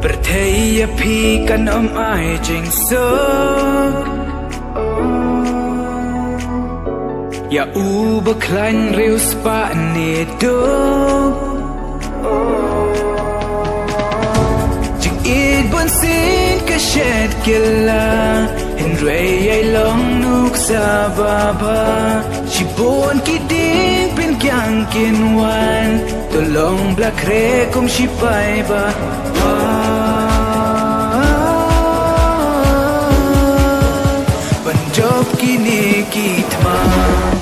Berthei phi kan ai jing so Ya u beklan riu spa ni do Jing it bun sin ka shed killa Hin rei ai long nuk sa ba ba Shi bon ki ding pin kyang kin wan To long black re kum shi pai ba Job kini kitma